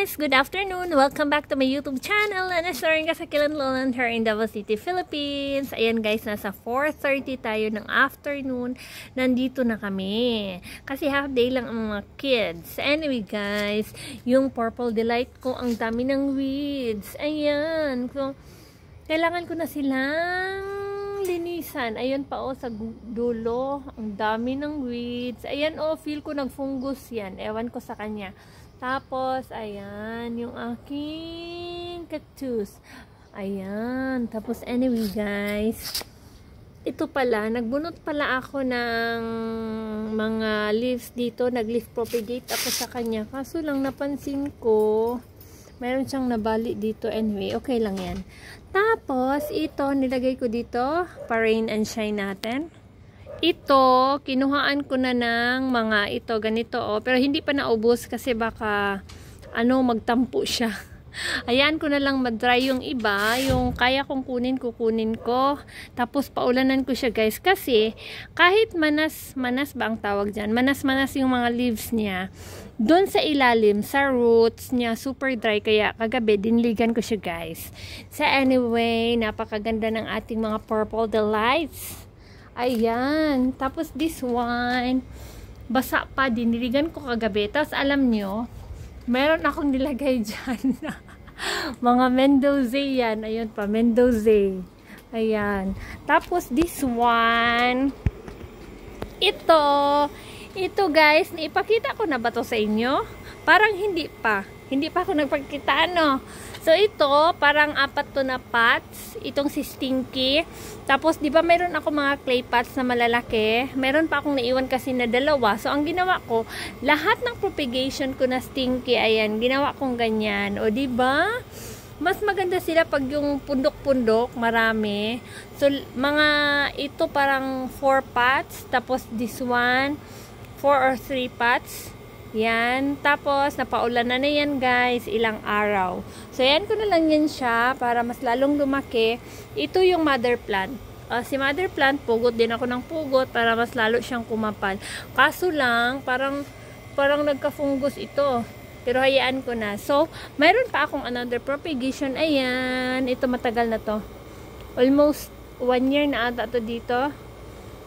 guys! Good afternoon! Welcome back to my YouTube channel and starring ka sa Kilanlolan here in Davao City, Philippines. Ayan guys, nasa 4:30 tayo ng afternoon. Nandito na kami. Kasi half day lang ang mga kids. Anyway guys, yung Purple Delight ko, ang dami ng weeds. Ayan. So, kailangan ko na silang linisan. Ayan pa sa dulo. Ang dami ng weeds. Ayan feel ko nag-fungus yan. Ewan ko sa kanya. Tapos, ayan, yung aking cactus. Ayan. Tapos, anyway, guys. Ito pala, nagbunot pala ako ng mga leaves dito. Nag-leaf propagate ako sa kanya. Kaso lang, napansin ko, meron siyang nabali dito. Anyway, okay lang yan. Tapos, ito, nilagay ko dito, para rain and shine natin. Ito, kinuhaan ko na ng mga ito, ganito pero hindi pa naubos kasi baka magtampo siya. Ayan ko na lang mag-dry yung iba, yung kaya kong kukunin ko. Tapos paulanan ko siya guys kasi kahit manas ba ang tawag dyan, manas yung mga leaves niya, doon sa ilalim, sa roots niya, super dry. Kaya kagabi, dinligan ko siya guys. So anyway, napakaganda ng ating mga Purple Delights. Ayan. Tapos this one, basa pa, diniligan ko kagabi. Tapos alam nyo, meron akong nilagay dyan na mga Mendoza yan. Ayun pa, Mendoza. Ayan. Tapos this one, ito guys, naipakita ko na ba to sa inyo? Parang hindi pa. Hindi pa ako nagpakita, So, ito, parang 4 to na pots. Itong si Stinky. Tapos, di ba meron ako mga clay pots na malalaki? Meron pa akong naiwan kasi na 2. So, ang ginawa ko, lahat ng propagation ko na Stinky, ayan, ginawa kong ganyan. O, di ba? Mas maganda sila pag yung pundok-pundok, marami. So, ito parang 4 pots. Tapos, this one, 4 or 3 pots. Yan. Tapos, napaulan na yan guys. Ilang araw. So, yan ko na lang yan siya para mas lalong lumaki. Ito yung mother plant. Si mother plant, pugot din ako ng pugot para mas lalo siyang kumapal. Kaso lang, parang nagka-fungus ito. Pero hayaan ko na. So, mayroon pa akong another propagation. Ayan. Ito matagal na to. Almost 1 year na ata to dito.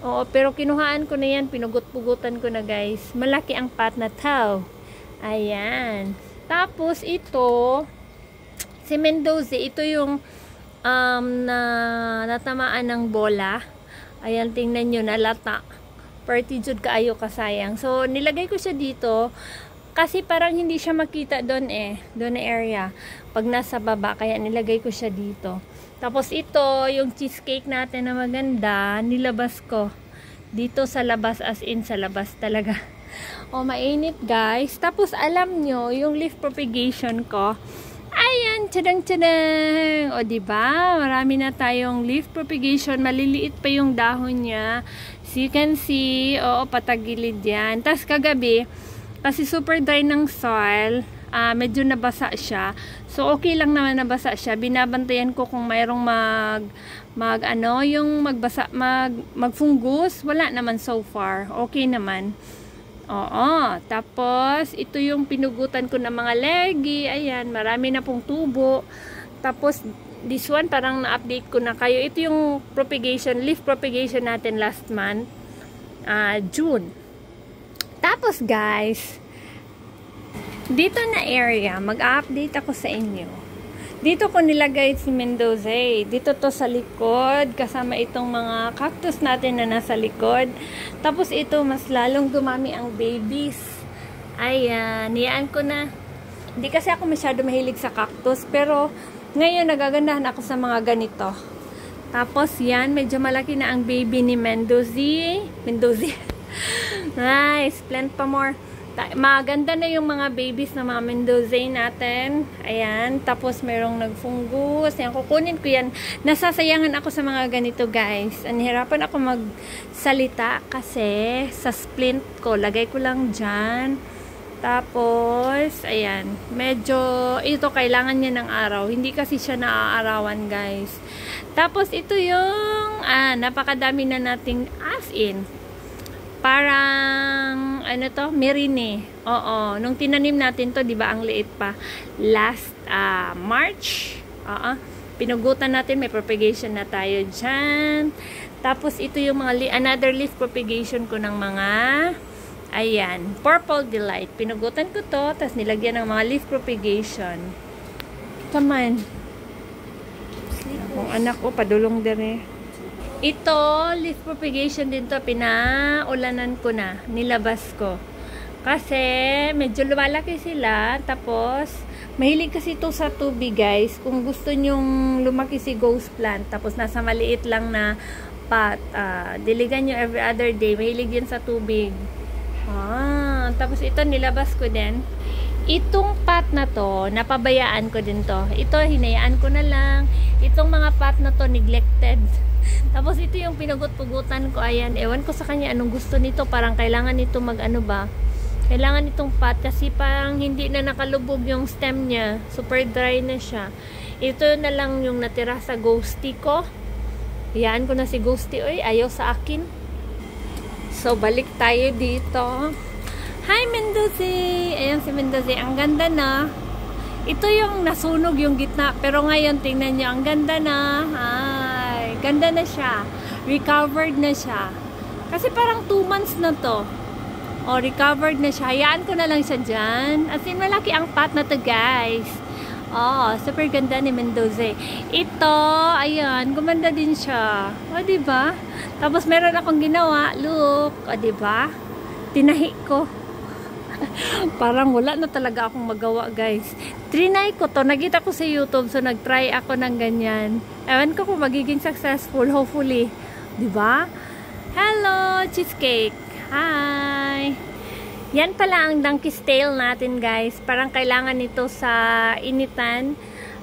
Oo, pero kinuhaan ko na yan, pinugot-pugutan ko na guys. Malaki ang pot na tao. Ayan. Tapos ito, si Mendoza, ito yung natamaan ng bola. Ayan, tingnan nyo, nalata. Partijud kaayo kasayang. So, nilagay ko siya dito, kasi parang hindi siya makita doon doon na area. Pag nasa baba, kaya nilagay ko siya dito. Tapos ito, yung cheesecake natin na maganda, nilabas ko. Dito sa labas, as in sa labas talaga. Mainit guys. Tapos alam nyo, yung leaf propagation ko, ayan, tadang-tadang. Diba? Marami na tayong leaf propagation. Maliliit pa yung dahon niya. So you can see, patagilid yan. Tapos kagabi, kasi super dry ng soil, medyo nabasa siya. So, okay lang naman nabasa siya. Binabantayan ko kung mayroong magfungus. Wala naman so far. Okay naman. Tapos, ito yung pinugutan ko ng mga leggy. Ayan, marami na pong tubo. Tapos, this one, parang na-update ko na kayo. Ito yung propagation, leaf propagation natin last month. June. Tapos, guys, dito na area, mag-update ako sa inyo. Dito ko nilagay si Mendoza. Dito to sa likod, kasama itong mga cactus natin na nasa likod. Tapos ito, mas lalong dumami ang babies. Ayan, niyaan ko na. Hindi kasi ako masyado mahilig sa cactus, pero ngayon nagagandahan ako sa mga ganito. Tapos yan, medyo malaki na ang baby ni Mendoza. Nice, plant pa more. Maganda na yung mga babies na mga Mendoza natin. Ayan. Tapos merong nagfungus. Ayan, kukunin ko yan. Nasasayangan ako sa mga ganito guys. Anihirapan ako magsalita kasi sa splint ko. Lagay ko lang dyan. Tapos, ayan. Medyo, ito kailangan niya ng araw. Hindi kasi siya naaarawan guys. Tapos ito yung, napakadami na nating as in. Parang, ano to, Merine. Oo, nung tinanim natin to, di ba, ang liit pa. Last March. Oo, pinugutan natin, may propagation na tayo dyan. Tapos, ito yung mga, another leaf propagation ko ng mga, ayan, Purple Delight. Pinugutan ko to, tapos nilagyan ng mga leaf propagation. Come on. Kung anak ko, padulong din. Ito, leaf propagation din to, pinaulanan ko na, nilabas ko. Kasi, medyo lumalaki sila, tapos, mahilig kasi ito sa tubig, guys. Kung gusto nyong lumaki si ghost plant, tapos nasa maliit lang na pot, diligan nyo every other day, mahilig yun sa tubig. Tapos ito, nilabas ko din. Itong pot na to, napabayaan ko din to. Ito, hinayaan ko na lang. Itong mga pot na to, neglected. Tapos ito yung pinugot-pugutan ko. Ayan, ewan ko sa kanya anong gusto nito. Parang kailangan nito mag-ano ba? Kailangan itong pot kasi parang hindi na nakalubog yung stem niya. Super dry na siya. Ito na lang yung natira sa ghosty ko. Hayaan ko na si ghosty. Oy, ayaw sa akin. So, balik tayo dito. Hi, Mendoza! Ayan si Mendoza. Ang ganda na. Ito yung nasunog yung gitna. Pero ngayon, tingnan nyo. Ang ganda na. Ay, ganda na siya. Recovered na siya. Kasi parang 2 months na to. O, recovered na siya. Hayaan ko na lang siya dyan. As in, malaki ang pot na to, guys. Oh, super ganda ni Mendoza. Ito, ayan, gumanda din siya. O, diba? Tapos, meron akong ginawa. Look. O, diba? Tinahi ko. Parang wala na talaga akong magawa, guys. Trinay ko to. Nakita ko sa YouTube. So, nag-try ako ng ganyan. Ewan ko kung magiging successful. Hopefully. Diba? Hello, cheesecake. Hi! Yan pala ang donkey's tail natin, guys. Parang kailangan nito sa initan.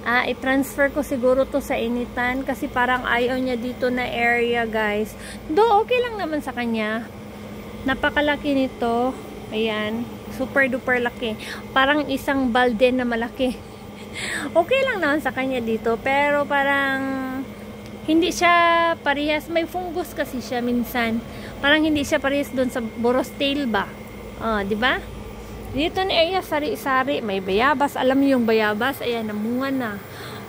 I-transfer ko siguro to sa initan. Kasi parang ayaw niya dito na area, guys. Do, okay lang naman sa kanya. Napakalaki nito. Ayan. Super duper laki. Parang isang balde na malaki. Okay lang naman sa kanya dito. Pero parang hindi siya parehas. May fungus kasi siya minsan. Parang hindi siya parehas doon sa boros tail ba? Di ba? Dito na area sari-sari. May bayabas. Alam niyo yung bayabas? Ayan, namunga na.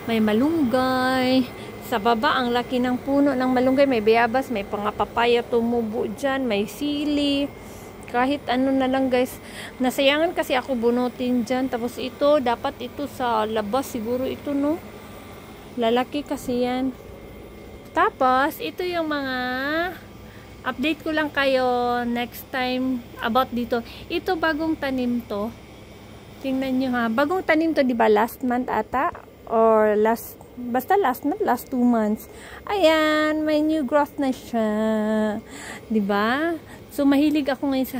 May malunggay. Sa baba, ang laki ng puno ng malunggay. May bayabas. May pangapapaya tumubo dyan. May sili. Kahit ano na lang, guys. Nasayangan kasi ako bunutin dyan. Tapos ito, dapat ito sa labas. Siguro ito, no? Lalaki kasi yan. Tapos, ito yung mga update ko lang kayo next time about dito. Ito, bagong tanim to. Tingnan nyo ha. Bagong tanim to, diba? Last month ata? Or basta last month, last 2 months. Ayan, may new growth na siya. Diba? So, mahilig ako ngayon sa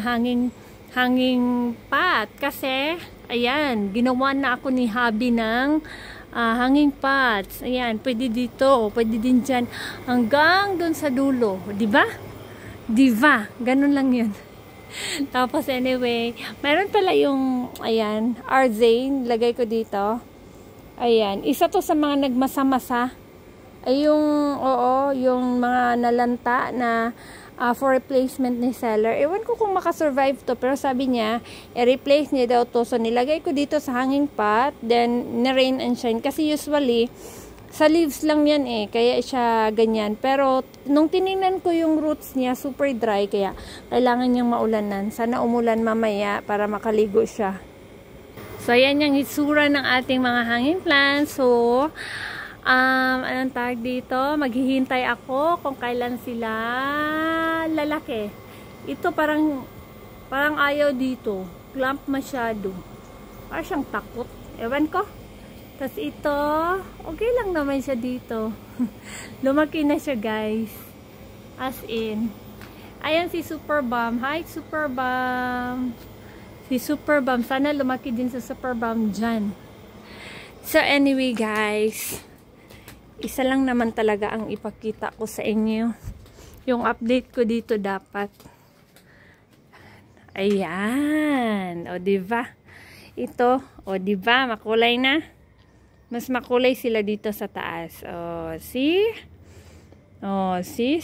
hanging pot. Kasi, ayan, ginawa na ako ni hubby ng hanging pots. Ayan, pwede dito, pwede din dyan. Hanggang dun sa dulo. Diba? Diva. Ganun lang yun. Tapos, anyway, meron pala yung, ayan, Arzane. Lagay ko dito. Ayan. Isa to sa mga nagmasa-masa. Ay yung, oo, yung mga nalanta na for replacement ni seller. Ewan ko kung makasurvive to, pero sabi niya, i-replace niya daw to. So, nilagay ko dito sa hanging pot, then, na-rain and shine. Kasi usually, sa leaves lang yan eh, kaya siya ganyan. Pero, nung tinignan ko yung roots niya, super dry, kaya kailangan niyang maulanan. Sana umulan mamaya para makaligo siya. So, ayan yung itsura ng ating mga hanging plants. So, anong tawag dito? Maghihintay ako kung kailan sila lalaki. Ito parang ayaw dito. Clump masyado. Parang siyang takot. Ewan ko. Tapos ito, okay lang naman siya dito. Lumaki na siya, guys. As in. Ayan si Super Bomb. Hi, Super Bomb. Si Super Bomb. Sana lumaki din sa Super Bomb dyan. So, anyway, guys. Isa lang naman talaga ang ipakita ko sa inyo. Yung update ko dito dapat. Ayan. O, diba? Ito. O, diba? Makulay na. Mas makulay sila dito sa taas. O, see? O, see?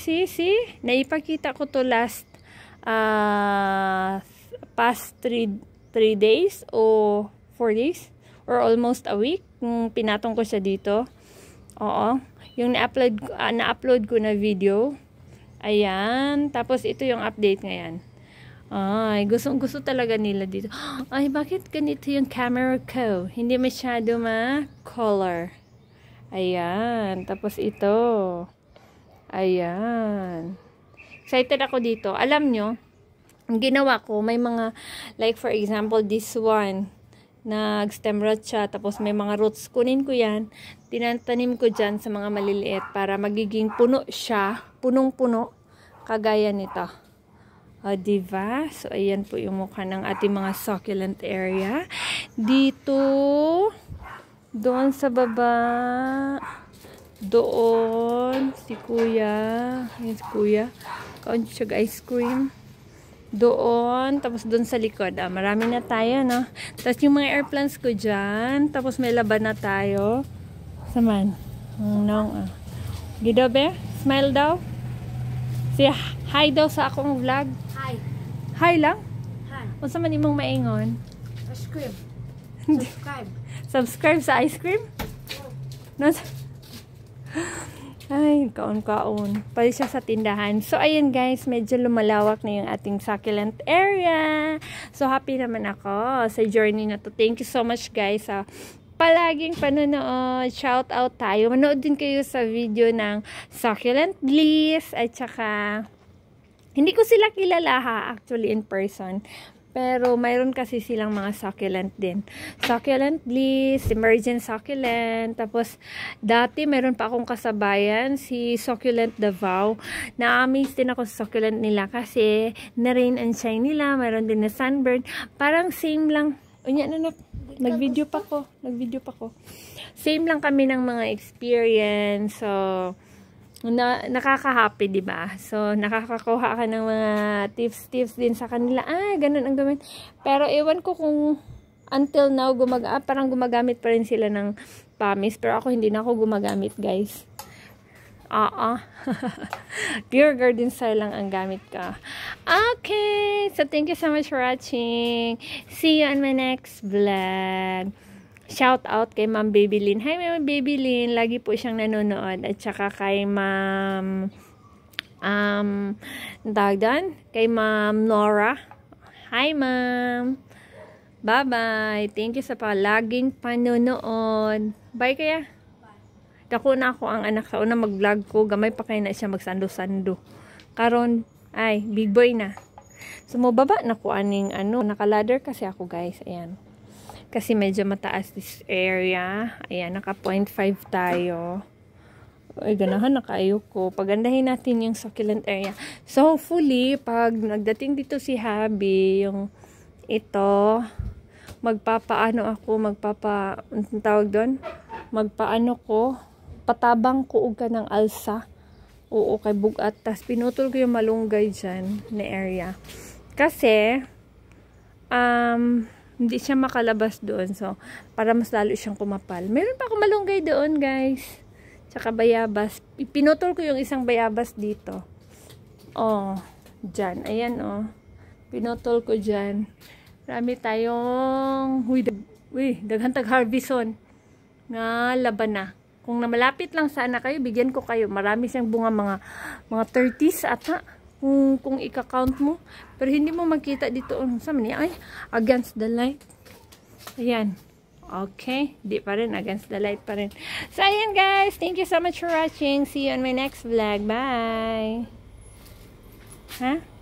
Naipakita ko to last past 3 days o 4 days or almost a week. Pinatong ko siya dito. Oo. Yung na-upload ko na video. Ayan. Tapos ito yung update ngayon. Ay, gusto talaga nila dito. Ay, bakit ganito yung camera ko? Hindi masyado ma-color. Ayan. Tapos ito. Ayan. Excited ako dito. Alam nyo, ang ginawa ko, may mga, like for example, this one, nag-stem root siya, tapos may mga roots. Kunin ko yan, tinatanim ko dyan sa mga maliliit para magiging puno siya, punong-puno, kagaya nito. O, diba? So, ayan po yung mukha ng ating mga succulent area. Dito, doon sa baba, doon, si Kuya, ayan si Kuya, kaon siya ice cream. Doon, tapos doon sa likod. Marami na tayo, no? Tapos yung mga air plants ko dyan, tapos may laban na tayo. Saman. Gido, be? Smile daw? Say hi daw sa akong vlog. Hi. Hi lang? Hi. O sa man imong maingon? Ice cream. Subscribe. Subscribe sa ice cream? No? Ay, kaon-kaon. Pwede siya sa tindahan. So, ayan guys, medyo lumalawak na yung ating succulent area. So, happy naman ako sa journey na to. Thank you so much guys sa palaging panonood. Shout out tayo. Manood din kayo sa video ng Succulent Bliss. At saka, hindi ko sila kilala ha, actually in person. Pero mayroon kasi silang mga succulent din. Succulent Bliss, Emergent Succulent. Tapos, dati mayroon pa akong kasabayan, si Succulent Davao. Na-amaze din ako sa succulent nila kasi na-rain and shine nila. Mayroon din na sunburn. Parang same lang. Unya na nag-video pa ko. Same lang kami ng mga experience. So, nakaka-happy, diba? So, nakakakuha ka ng mga tips din sa kanila. Ganun ang gawin. Pero, ewan ko kung until now, parang gumagamit pa rin sila ng pamis. Pero ako, hindi na ako gumagamit, guys. Pure garden style lang ang gamit ka. Okay. So, thank you so much for watching. See you on my next vlog. Shout out kay Ma'am Babylin. Hi, Ma'am Babylin. Lagi po siyang nanonood. At saka kay Ma'am kay Ma'am Nora. Hi, Ma'am. Bye-bye. Thank you sa palaging panonood. Bye kaya. Dako na ako ang anak sa una mag-vlog ko. Gamay pa kayo na siya magsando-sando. Karon, ay, big boy na. So, mababa na ko aning naka-ladder kasi ako guys. Ayan. Kasi medyo mataas this area. Ayan, naka 0.5 tayo. Ay, ganahan nakaayo ko. Pagandahin natin yung succulent area. So, hopefully, pag nagdating dito si Habi, yung ito, magpapaano ako, anong tawag doon? Patabang ko ka ng alsa. Oo, kay bugat. Tapos, pinutol ko yung malunggay dyan na area. Kasi, hindi siya makalabas doon. So, para mas lalo siyang kumapal. Meron pa akong malunggay doon, guys. Tsaka bayabas. Pinutol ko yung isang bayabas dito. Oh, dyan. Ayan, oh. Pinutol ko dyan. Marami tayong, daghang tag-harveston. Nga, laban na. Kung malapit lang sana kayo, bigyan ko kayo. Marami siyang bunga, mga 30s ata. Kung ika-count mo. Pero hindi mo makita dito. Ay, against the light. Ayan. Okay. Di pa rin. Against the light pa rin. So, ayan guys. Thank you so much for watching. See you on my next vlog. Bye. Ha?